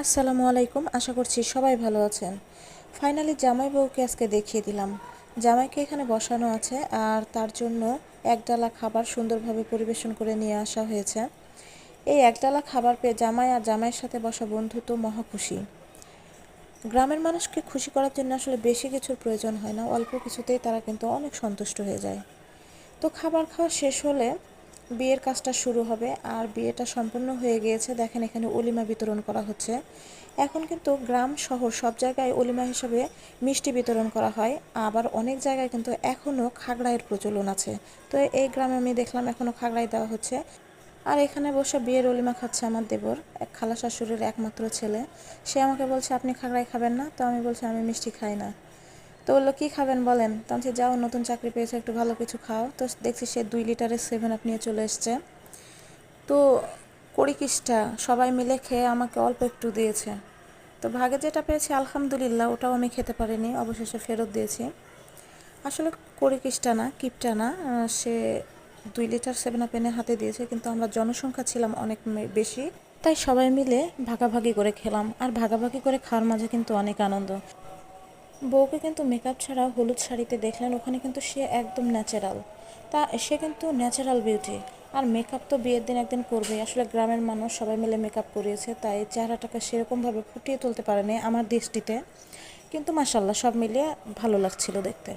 আসসালামু আলাইকুম। আশা করছি সবাই ভালো আছেন। ফাইনালি জামাই বউকে আজকে দেখিয়ে দিলাম। জামাইকে এখানে বসানো আছে আর তার জন্য একডালা খাবার সুন্দরভাবে পরিবেশন করে নিয়ে আসা হয়েছে। এই একডালা খাবার পেয়ে জামাই আর জামাইয়ের সাথে বসা বন্ধু তো মহা খুশি। গ্রামের মানুষকে খুশি করার জন্য আসলে বেশি কিছুর প্রয়োজন হয় না, অল্প কিছুতেই তারা কিন্তু অনেক সন্তুষ্ট হয়ে যায়। তো খাবার খাওয়া শেষ হলে বিয়ের কাজটা শুরু হবে আর বিয়েটা সম্পূর্ণ হয়ে গিয়েছে। দেখেন এখানে অলিমা বিতরণ করা হচ্ছে। এখন কিন্তু গ্রাম শহর সব জায়গায় অলিমা হিসাবে মিষ্টি বিতরণ করা হয়, আবার অনেক জায়গায় কিন্তু এখনও খাগড়াইয়ের প্রচলন আছে। তো এই গ্রামে আমি দেখলাম এখনও খাগড়াই দেওয়া হচ্ছে। আর এখানে বসে বিয়ের অলিমা খাচ্ছে আমার দেবর, এক খালা শাশুড়ির একমাত্র ছেলে। সে আমাকে বলছে আপনি খাগড়াই খাবেন না? তো আমি বলছি আমি মিষ্টি খাই না। তো বললো কী খাবেন বলেন? তো আমি বলছি, যাও নতুন চাকরি পেয়েছো, একটু ভালো কিছু খাও। তো দেখছি সে 2 লিটারের 7 আপ নিয়ে চলে এসছে। তো কড়িকিসটা সবাই মিলে খেয়ে আমাকে অল্প একটু দিয়েছে। তো ভাগে যেটা পেয়েছি আলহামদুলিল্লাহ, ওটাও আমি খেতে পারিনি, অবশেষে ফেরত দিয়েছি। আসলে কড়িকিসটা না, কিপটা না, সে 2 লিটার 7 আপ এনে হাতে দিয়েছে, কিন্তু আমরা জনসংখ্যা ছিলাম অনেক বেশি, তাই সবাই মিলে ভাগাভাগি করে খেলাম। আর ভাগাভাগি করে খাওয়ার মাঝে কিন্তু অনেক আনন্দ। বউকে কিন্তু মেকআপ ছাড়া হলুদ শাড়িতে দেখলেন, ওখানে কিন্তু সে একদম ন্যাচারাল। সে কিন্তু ন্যাচারাল বিউটি। আর মেকআপ তো বিয়ের দিন একদিন করবেই। আসলে গ্রামের মানুষ সবাই মিলে মেকআপ করিয়েছে, তাই চেহারাটাকে সেরকমভাবে ফুটিয়ে তুলতে পারেনি আমার দৃষ্টিতে। কিন্তু মাশাল্লাহ সব মিলিয়ে ভালো লাগছিল দেখতে।